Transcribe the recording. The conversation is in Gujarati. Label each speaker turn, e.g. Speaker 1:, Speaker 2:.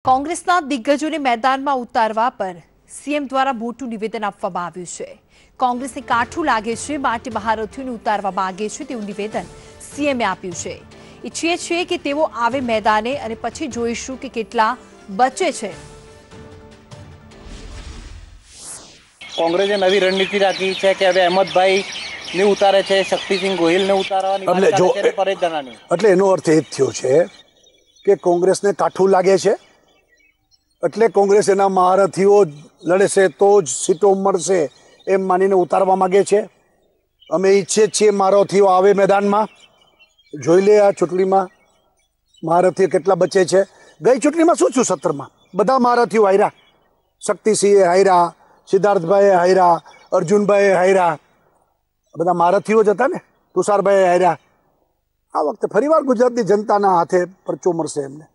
Speaker 1: કોંગ્રેસના દિગ્ગજોને મેદાનમાં ઉતારવા પર સીએમ દ્વારા મોટું નિવેદન આપવામાં આવ્યું છે। કોંગ્રેસને કાઠું લાગે છે માટે મહારથીઓને ઉતારવા માંગે છે તેવું નિવેદન સીએમે આપ્યું છે। ઈચ્છીએ છીએ કે તેઓ આવે મેદાને અને પછી જોઈશું કે કેટલા બચે છે।
Speaker 2: કોંગ્રેસે નવી રણનીતિ રાખી છે કે હવે અહેમદભાઈ ને ઉતારે છે, શક્તિસિંહ ગોહિલને ઉતારવાની વાત ચાલે છે, પરેશ ધાનાણી।
Speaker 3: એટલે એનો અર્થ એ થયો છે કે કોંગ્રેસને કાઠું લાગે છે એટલે કોંગ્રેસ એના મહારથીઓ લડશે તો જ સીટો મળશે એમ માનીને ઉતારવા માંગે છે। અમે ઈચ્છીએ છીએ મહારથીઓ આવે મેદાનમાં, જોઈ લે આ ચૂંટણીમાં મહારથીઓ કેટલા બચે છે। ગઈ ચૂંટણીમાં શું થયું? 17માં બધા મહારથીઓ હાર્યા, શક્તિસિંહે હાર્યા, સિદ્ધાર્થભાઈએ હાર્યા, અર્જુનભાઈએ હાર્યા, બધા મહારથીઓ જ હતા ને। તુષારભાઈએ હાર્યા। આ વખતે ફરીવાર ગુજરાતની જનતાના હાથે પરચો મળશે એમને।